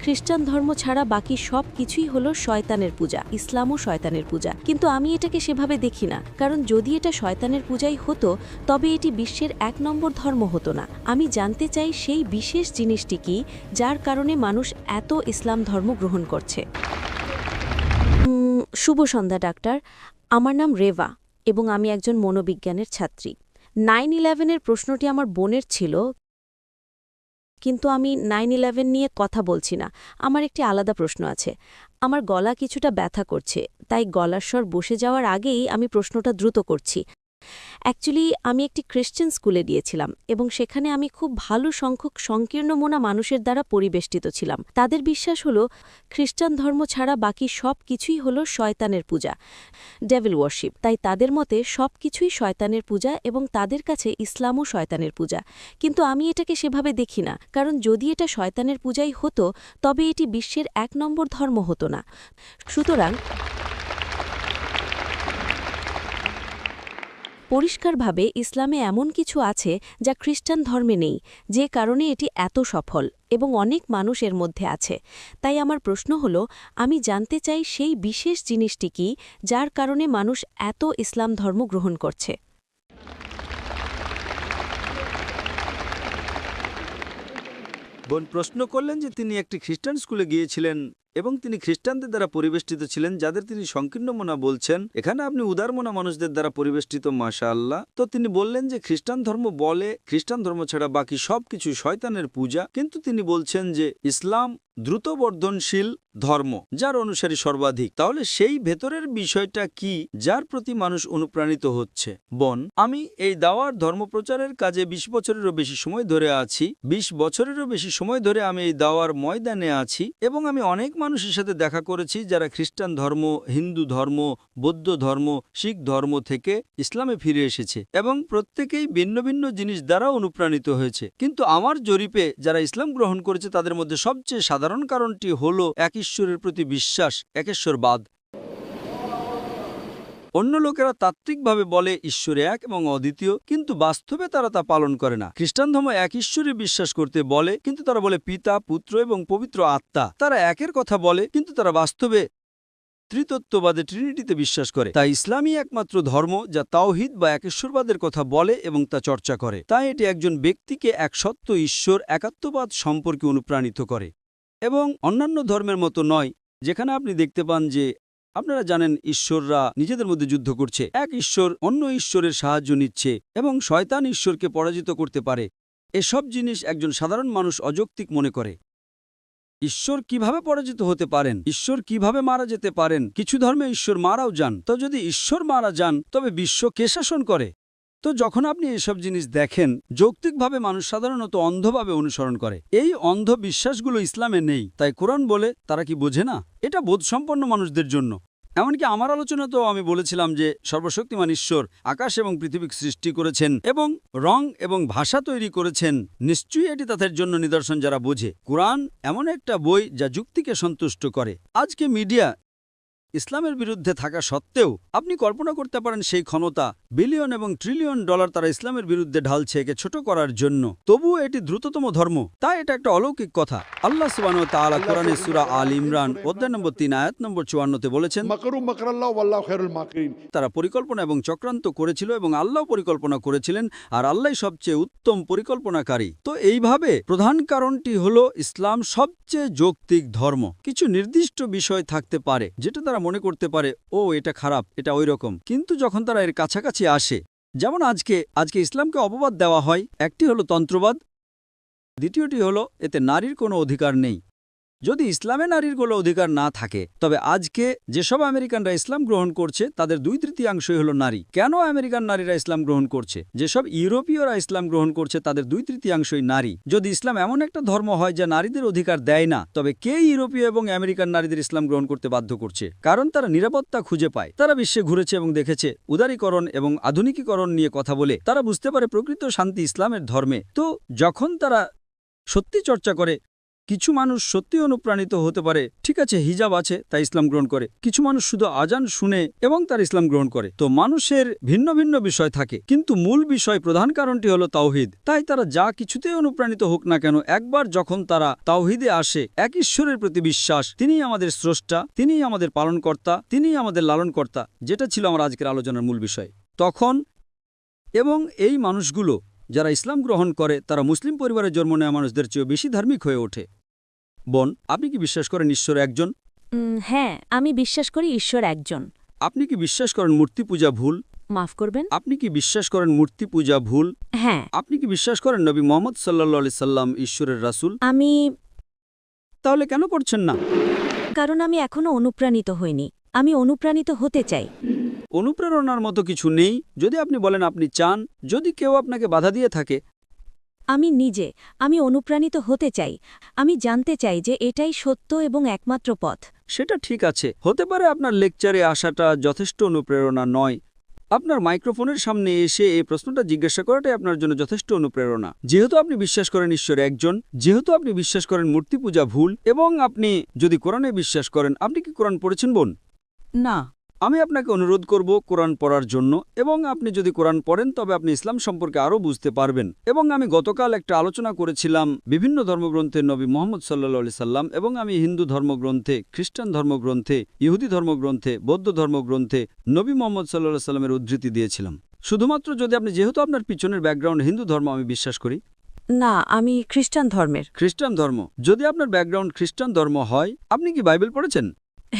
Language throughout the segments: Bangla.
খ্রিস্টান ধর্ম ছাড়া বাকি সব কিছুই হলো শয়তানের পূজা, ইসলামও শয়তানের পূজা। কিন্তু আমি এটাকে সেভাবে দেখি না, কারণ যদি এটা শয়তানের পূজাই হতো তবে এটি বিশ্বের ১ নম্বর ধর্ম হতো না। আমি জানতে চাই সেই বিশেষ জিনিসটি কি যার কারণে মানুষ এত ইসলাম ধর্ম গ্রহণ করছে। শুভ সন্ধ্যা ডাক্তার, আমার নাম রেভা এবং আমি একজন মনোবিজ্ঞানের ছাত্রী। 9/11-এর প্রশ্নটি আমার বোনের ছিল, কিন্তু আমি 9/11 নিয়ে কথা বলছি না। আমার একটি আলাদা প্রশ্ন আছে। আমার গলা কিছুটা ব্যথা করছে, তাই গলার স্বর বসে যাওয়ার আগেই আমি প্রশ্নটা দ্রুত করছি। অ্যাকচুয়ালি আমি একটি খ্রিশ্চান স্কুলে গিয়েছিলাম এবং সেখানে আমি খুব ভালো সংখ্যক সংকীর্ণ মনা মানুষের দ্বারা পরিবেষ্টিত ছিলাম। তাদের বিশ্বাস হলো খ্রিস্টান ধর্ম ছাড়া বাকি সব কিছুই হলো শয়তানের পূজা, ডেভিল ওয়ার্শিপ। তাই তাদের মতে সব কিছুই শয়তানের পূজা এবং তাদের কাছে ইসলামও শয়তানের পূজা। কিন্তু আমি এটাকে সেভাবে দেখি না, কারণ যদি এটা শয়তানের পূজাই হতো তবে এটি বিশ্বের ১ নম্বর ধর্ম হতো না। সুতরাং পরিষ্কারভাবে ইসলামে এমন কিছু আছে যা খ্রিস্টান ধর্মে নেই, যে কারণে এটি এত সফল এবং অনেক মানুষ এর মধ্যে আছে। তাই আমার প্রশ্ন হল, আমি জানতে চাই সেই বিশেষ জিনিসটি কি যার কারণে মানুষ এত ইসলাম ধর্ম গ্রহণ করছে। বোন প্রশ্ন করলেন যে তিনি একটি খ্রিস্টান স্কুলে গিয়েছিলেন এবং তিনি খ্রিস্টানদের দ্বারা পরিবেষ্টিত ছিলেন, যাদের তিনি সংকীর্ণ মনা বলছেন। এখানে আপনি উদারমনা মানুষদের দ্বারা পরিবেষ্টিত, মাশাআল্লাহ। তো তিনি বললেন যে খ্রিস্টান ধর্ম বলে খ্রিস্টান ধর্ম ছাড়া বাকি সবকিছু শয়তানের পূজা, কিন্তু তিনি বলছেন যে ইসলাম দ্রুত বর্ধনশীল ধর্ম যার অনুসারী সর্বাধিক। তাহলে সেই ভেতরের বিষয়টা কি যার প্রতি মানুষ অনুপ্রাণিত হচ্ছে? বোন, আমি এই দাওয়ার ধর্মপ্রচারের কাজে ২০ বছরেরও বেশি সময় ধরে আছি। ২০ বছরেরও বেশি সময় ধরে আমি এই দাওয়ার ময়দানে আছি এবং আমি অনেক মানুষের সাথে দেখা করেছি যারা খ্রিস্টান ধর্ম, হিন্দু ধর্ম, বৌদ্ধ ধর্ম, শিখ ধর্ম থেকে ইসলামে ফিরে এসেছে এবং প্রত্যেকেই ভিন্ন ভিন্ন জিনিস দ্বারা অনুপ্রাণিত হয়েছে। কিন্তু আমার জরিপে যারা ইসলাম গ্রহণ করেছে তাদের মধ্যে সবচেয়ে সাধারণ কারণটি হল এক ঈশ্বরের প্রতি বিশ্বাস, একেশ্বরবাদ। অন্য লোকেরা তাত্ত্বিকভাবে বলে ঈশ্বর এক এবং অদ্বিতীয়, কিন্তু বাস্তবে তারা তা পালন করে না। খ্রিস্টান ধর্ম এক ঈশ্বরে বিশ্বাস করতে বলে, কিন্তু তারা বলে পিতা, পুত্র এবং পবিত্র আত্মা। তারা একের কথা বলে, কিন্তু তারা বাস্তবে ত্রিতত্ত্ববাদে, ট্রিনিটিতে বিশ্বাস করে। তাই ইসলামই একমাত্র ধর্ম যা তাওহিদ বা একেশ্বরবাদের কথা বলে এবং তা চর্চা করে। তাই এটি একজন ব্যক্তিকে এক সত্য ঈশ্বর, একাত্মবাদ সম্পর্কে অনুপ্রাণিত করে এবং অন্যান্য ধর্মের মতো নয়, যেখানে আপনি দেখতে পান যে আপনারা জানেন ঈশ্বররা নিজেদের মধ্যে যুদ্ধ করছে। এক ঈশ্বর অন্য ঈশ্বরের সাহায্য নিচ্ছে এবং শয়তান ঈশ্বরকে পরাজিত করতে পারে। এসব জিনিস একজন সাধারণ মানুষ অযৌক্তিক মনে করে। ঈশ্বর কিভাবে পরাজিত হতে পারেন? ঈশ্বর কিভাবে মারা যেতে পারেন? কিছু ধর্মে ঈশ্বর মারাও যান। তো যদি ঈশ্বর মারা যান তবে বিশ্ব কে শাসন করে? তো যখন আপনি এসব জিনিস দেখেন, যৌক্তিকভাবে মানুষ সাধারণত অন্ধভাবে অনুসরণ করে। এই অন্ধ বিশ্বাসগুলো ইসলামে নেই। তাই কোরআন বলে তারা কি বোঝে না? এটা বোধসম্পন্ন মানুষদের জন্য। এমনকি আমার আলোচনাতেও আমি বলেছিলাম যে সর্বশক্তিমান ঈশ্বর আকাশ এবং পৃথিবী সৃষ্টি করেছেন এবং রং এবং ভাষা তৈরি করেছেন। নিশ্চয়ই এটি তাদের জন্য নিদর্শন যারা বোঝে। কোরআন এমন একটা বই যা যুক্তিকে সন্তুষ্ট করে। আজকে মিডিয়া ইসলামের বিরুদ্ধে থাকা সত্ত্বেও আপনি কল্পনা করতে পারেন সেই ক্ষমতা, বিলিয়ন এবং ট্রিলিয়ন ডলার তারা ইসলামের বিরুদ্ধে ঢালছে একে ছোট করার জন্য। তবুও এটি দ্রুততম ধর্ম। তাই এটা একটা অলৌকিক কথা। আল্লাহ সুবহানাহু ওয়া তাআলা কোরআনে সূরা আল ইমরান অধ্যায় নম্বর ৩ আয়াত নম্বর ৫৪-তে বলেছেন, তারা পরিকল্পনা এবং চক্রান্ত করেছিল এবং আল্লাহ পরিকল্পনা করেছিলেন, আর আল্লাহ সবচেয়ে উত্তম পরিকল্পনাকারী। তো এইভাবে প্রধান কারণটি হলো ইসলাম সবচেয়ে যৌক্তিক ধর্ম। কিছু নির্দিষ্ট বিষয় থাকতে পারে যেটা তারা মনে করতে পারে, ও এটা খারাপ, এটা ওই রকম। কিন্তু যখন তারা এর কাছাকাছি আসে, যেমন আজকে ইসলামকে অপবাদ দেওয়া হয়। একটি হলো তন্ত্রবাদ, দ্বিতীয়টি হলো এতে নারীর কোনো অধিকার নেই। যদি ইসলামে নারীর কোনো অধিকার না থাকে, তবে আজকে যেসব আমেরিকানরা ইসলাম গ্রহণ করছে তাদের 2/3 হলো নারী। কেন আমেরিকান নারীরা ইসলাম গ্রহণ করছে? যেসব ইউরোপীয়রা ইসলাম গ্রহণ করছে তাদের 2/3 নারী। যদি ইসলাম এমন একটা ধর্ম হয় যা নারীদের অধিকার দেয় না, তবে কে ইউরোপীয় এবং আমেরিকান নারীদের ইসলাম গ্রহণ করতে বাধ্য করছে? কারণ তারা নিরাপত্তা খুঁজে পায়। তারা বিশ্বে ঘুরেছে এবং দেখেছে উদারীকরণ এবং আধুনিকীকরণ নিয়ে কথা বলে তারা বুঝতে পারে প্রকৃত শান্তি ইসলামের ধর্মে। তো যখন তারা সত্যি চর্চা করে, কিছু মানুষ সত্যি অনুপ্রাণিত হতে পারে, ঠিক আছে হিজাব আছে তাই ইসলাম গ্রহণ করে, কিছু মানুষ শুধু আজান শুনে এবং তার ইসলাম গ্রহণ করে। তো মানুষের ভিন্ন ভিন্ন বিষয় থাকে, কিন্তু মূল বিষয় প্রধান কারণটি হলো তাওহীদ। তাই তারা যা কিছুতেই অনুপ্রাণিত হোক না কেন, একবার যখন তারা তাওহীদে আসে, এক ঈশ্বরের প্রতি বিশ্বাস, তিনিই আমাদের স্রষ্টা, তিনিই আমাদের পালনকর্তা, তিনিই আমাদের লালনকর্তা, যেটা ছিল আমার আজকের আলোচনার মূল বিষয়, তখন এবং এই মানুষগুলো যারা ইসলাম গ্রহণ করে তারা মুসলিম পরিবারে জন্ম নেওয়া মানুষদের চেয়েও বেশি ধার্মিক হয়ে ওঠে। বোন, আপনি কি বিশ্বাস করেন ঈশ্বর একজন? হ্যাঁ, আমি বিশ্বাস করি ঈশ্বর একজন। আপনি কি বিশ্বাস করেন মূর্তি পূজা ভুল? মাফ করবেন? আপনি কি বিশ্বাস করেন মূর্তি পূজা ভুল? হ্যাঁ। আপনি কি বিশ্বাস করেন নবী মুহাম্মদ সাল্লাল্লাহু আলাইহি সাল্লাম ঈশ্বরের রাসূল? আমি তাহলে কেন করছেন না? কারণ আমি এখনো অনুপ্রাণিত হইনি। আমি অনুপ্রাণিত হতে চাই। অনুপ্রেরণার মতো কিছু নেই। যদি আপনি বলেন আপনি চান, যদি কেউ আপনাকে বাধা দিয়ে থাকে, আমি অনুপ্রাণিত হতে চাই। আমি জানতে চাই যে এটাই সত্য এবং একমাত্র পথ। সেটা ঠিক আছে। হতে পারে আপনার লেকচারে আসাটা যথেষ্ট অনুপ্রেরণা নয়। আপনার মাইক্রোফোনের সামনে এসে এই প্রশ্নটা জিজ্ঞাসা করাটাই আপনার জন্য যথেষ্ট অনুপ্রেরণা। যেহেতু আপনি বিশ্বাস করেন ঈশ্বর একজন, যেহেতু আপনি বিশ্বাস করেন মূর্তি পূজা ভুল, এবং আপনি যদি কোরআনে বিশ্বাস করেন, আপনি কি কোরআন পড়েছেন বোন? না। আমি আপনাকে অনুরোধ করব কোরআন পড়ার জন্য, এবং আপনি যদি কোরআন পড়েন তবে আপনি ইসলাম সম্পর্কে আরও বুঝতে পারবেন। এবং আমি গতকাল একটা আলোচনা করেছিলাম বিভিন্ন ধর্মগ্রন্থে নবী মুহাম্মদ সাল্লাল্লাহু আলাইহি সাল্লাম, এবং আমি হিন্দু ধর্মগ্রন্থে, খ্রিস্টান ধর্মগ্রন্থে, ইহুদি ধর্মগ্রন্থে, বৌদ্ধ ধর্মগ্রন্থে নবী মুহাম্মদ সাল্লাল্লাহু আলাইহি সাল্লামের উদ্ধৃতি দিয়েছিলাম। শুধুমাত্র যদি আপনি, যেহেতু আপনার পিছনের ব্যাকগ্রাউন্ড হিন্দু ধর্ম আমি বিশ্বাস করি। না, আমি খ্রিস্টান ধর্মের। খ্রিস্টান ধর্ম? যদি আপনার ব্যাকগ্রাউন্ড খ্রিস্টান ধর্ম হয়, আপনি কি বাইবেল পড়েছেন?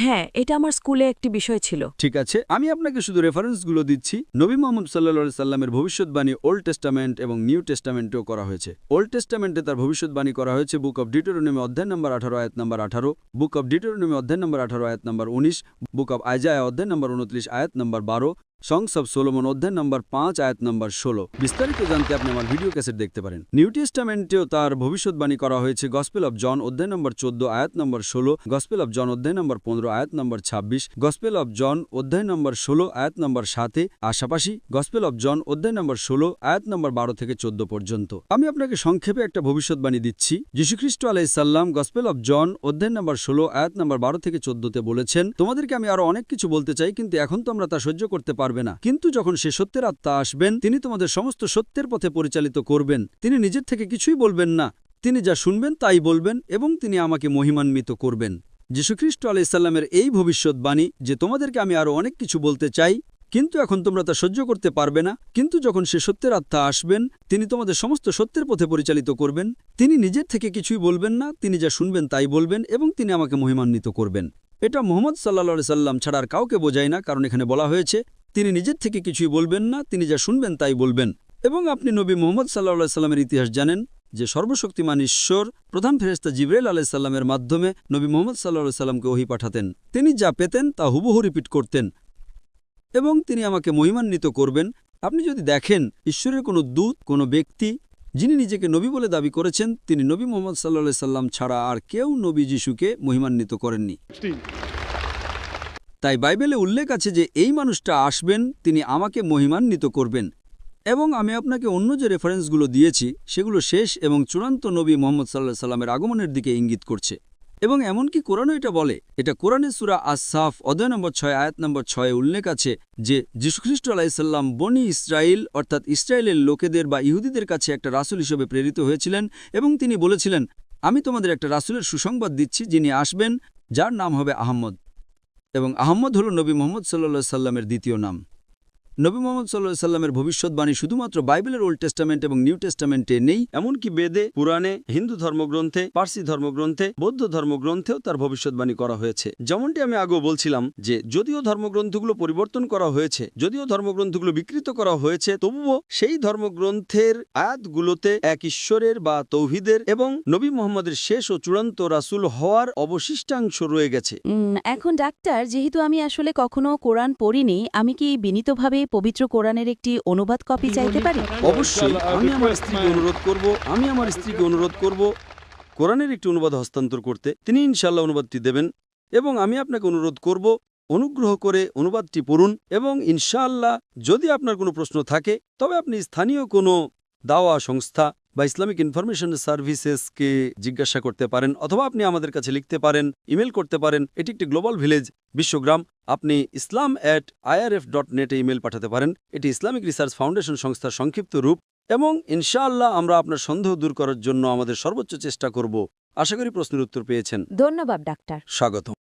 হ্যাঁ, এটা আমার স্কুলে একটি বিষয় ছিল। ঠিক আছে, আমি আপনাকে শুধু রেফারেন্সগুলো দিচ্ছি। নবী মুহাম্মদ সাল্লাল্লাহু আলাইহি সাল্লামের ভবিষ্যৎবাণী ওল্ড টেস্টামেন্ট এবং নিউ টেস্টামেন্টেও করা হয়েছে। ওল্ড টেস্টামেন্টে তার ভবিষ্যৎবাণী করা হয়েছে বুক অব ডিউটেরোনমি অধ্যায় নম্বর 18 আয়াত নম্বর 18, বুক অব ডিউটেরোনমি অধ্যায় নম্বর 18 আয়াত নম্বর 19, বুক অব আইজায়া অধ্যায় নম্বর 29 আয়াত নম্বর 12, সংস অব সোলোমন অধ্যায় নম্বর 5 আয়াত নম্বর 16। বিস্তারিত জানতে আপনি আমার ভিডিও ক্যাসেট দেখতে পারেন। নিউ টেস্টামেন্টেও তার ভবিষ্যৎবাণী করা হয়েছে গসপেল অব জন অধ্যায় নম্বর 14 আয়াত নম্বর 16, গসপেল অব জন অধ্যায় নম্বর 15 আয়াত নম্বর 26, গসপেল অব জন অধ্যায় নম্বর 16 আয়াত নম্বর 7, পাশাপাশি গসপেল অব জন অধ্যায় নম্বর 16 আয়াত নম্বর 12 থেকে 14 পর্যন্ত। আমি আপনাকে সংক্ষেপে একটা ভবিষ্যৎবাণী দিচ্ছি। যীশুখ্রিস্ট আলাইহিস সালাম গসপেল অব জন অধ্যায় নম্বর 16 আয়াত নম্বর 12 থেকে 14তে বলেছেন, তোমাদেরকে আমি আরো অনেক কিছু বলতে চাই, কিন্তু এখন তোমরা তা সহ্য করতে পারবে না। কিন্তু যখন সে সত্যের আত্মা আসবেন, তিনি তোমাদের সমস্ত সত্যের পথে পরিচালিত করবেন। তিনি নিজের থেকে কিছুই বলবেন না, তিনি যা শুনবেন তাই বলবেন, এবং তিনি আমাকে মহিমান্বিত করবেন। যীশুখ্রিস্ট আলাইহিস সালামের এই ভবিষ্যৎবাণী যে তোমাদেরকে আমি আরো অনেক কিছু বলতে চাই, কিন্তু এখন তোমরা তা সহ্য করতে পারবে না। কিন্তু যখন সে সত্যের আত্মা আসবেন, তিনি তোমাদের সমস্ত সত্যের পথে পরিচালিত করবেন। তিনি নিজের থেকে কিছুই বলবেন না, তিনি যা শুনবেন তাই বলবেন, এবং তিনি আমাকে মহিমান্বিত করবেন। এটা মুহাম্মদ সাল্লাল্লাহু আলাইহি সাল্লাম ছাড়া আর কাউকে বোঝায় না, কারণ এখানে বলা হয়েছে তিনি নিজের থেকে কিছুই বলবেন না, তিনি যা শুনবেন তাই বলবেন। এবং আপনি নবী মুহাম্মদ সাল্লাল্লাহু আলাইহি সাল্লামের ইতিহাস জানেন যে সর্বশক্তিমান ঈশ্বর প্রধান ফেরেশতা জিবরাইল আলাইহিস সালামের মাধ্যমে নবী মুহাম্মদ সাল্লাল্লাহু আলাইহি সাল্লামকে ওহী পাঠাতেন। তিনি যা পেতেন তা হুবহু রিপিট করতেন, এবং তিনি আমাকে মহিমান্বিত করবেন। আপনি যদি দেখেন ঈশ্বরের কোনো দূত, কোনো ব্যক্তি যিনি নিজেকে নবী বলে দাবি করেছেন, তিনি নবী মুহাম্মদ সাল্লাল্লাহু আলাইহি সাল্লাম ছাড়া আর কেউ নবী যিশুকে মহিমান্বিত করেননি। তাই বাইবেলে উল্লেখ আছে যে এই মানুষটা আসবেন, তিনি আমাকে মহিমান্বিত করবেন। এবং আমি আপনাকে অন্য যে রেফারেন্সগুলো দিয়েছি সেগুলো শেষ এবং চূড়ান্ত নবী মুহাম্মদ সাল্লাল্লাহু আলাইহি সাল্লামের আগমনের দিকে ইঙ্গিত করছে। এবং এমনকি কোরআনও এটা বলে। এটা কোরআনের সূরা আস-সাফ অধ্যায় নম্বর 6 আয়াত নম্বর 6 উল্লেখ আছে যে যীশুখ্রিস্ট আলাইহিস সালাম বনি ইসরাইল অর্থাৎ ইসরায়েলের লোকেদের বা ইহুদিদের কাছে একটা রাসূল হিসেবে প্রেরিত হয়েছিলেন, এবং তিনি বলেছিলেন, আমি তোমাদের একটা রাসূলের সুসংবাদ দিচ্ছি যিনি আসবেন, যার নাম হবে আহমদ। এবং আহমদ হল নবী মুহাম্মদ সাল্লাল্লাহু আলাইহি সাল্লামের দ্বিতীয় নাম। নবী মুহাম্মদ সাল্লাল্লাহু আলাইহি সাল্লামের ভবিষ্যৎবাণী শুধুমাত্র বাইবেলের ওল্ড টেস্টামেন্ট এবং নিউ টেস্টামেন্টে নেই, এমনকি বেদে, পুরাণে, হিন্দু ধর্মগ্রন্থে, পার্সি ধর্মগ্রন্থে, বৌদ্ধ ধর্মগ্রন্থেও তার ভবিষ্যৎবাণী করা হয়েছে। যেমনটি আমি আগেও বলছিলাম যে যদিও ধর্মগ্রন্থগুলো পরিবর্তন করা হয়েছে, যদিও ধর্মগ্রন্থগুলো বিকৃত করা হয়েছে, তবুও সেই ধর্মগ্রন্থের আয়াতগুলোতে এক ঈশ্বরের বা তৌহিদের এবং নবী মুহাম্মদের শেষ ও চূড়ান্ত রাসূল হওয়ার অবশিষ্টাংশ রয়ে গেছে। এখন ডাক্তার, যেহেতু আমি আসলে কখনো কোরআন পড়িনি, আমি কি বিনীতভাবে পবিত্র কোরআনের একটি অনুবাদ কপি চাইতে পারি? অবশ্যই। আমি আমার স্ত্রীকে অনুরোধ করব কোরআনের একটি অনুবাদ হস্তান্তর করতে। তিনি ইনশাআল্লাহ অনুবাদটি দেবেন, এবং আমি আপনাকে অনুরোধ করব অনুগ্রহ করে অনুবাদটি পড়ুন, এবং ইনশাআল্লাহ যদি আপনার কোনো প্রশ্ন থাকে তবে আপনি স্থানীয় কোনো দাওয়া সংস্থা বা ইসলামিক ইনফরমেশন সার্ভিসেসকে জিজ্ঞাসা করতে পারেন, অথবা আপনি আমাদের কাছে লিখতে পারেন, ইমেল করতে পারেন। এটি একটি গ্লোবাল ভিলেজ, বিশ্বগ্রাম। আপনি islam@irf.net এ ইমেল পাঠাতে পারেন। এটি ইসলামিক রিসার্চ ফাউন্ডেশন সংস্থার সংক্ষিপ্ত রূপ, এবং ইনশাআল্লাহ আমরা আপনার সন্দেহ দূর করার জন্য আমাদের সর্বোচ্চ চেষ্টা করব। আশা করি প্রশ্নের উত্তর পেয়েছেন। ধন্যবাদ ডাক্তার। স্বাগতম।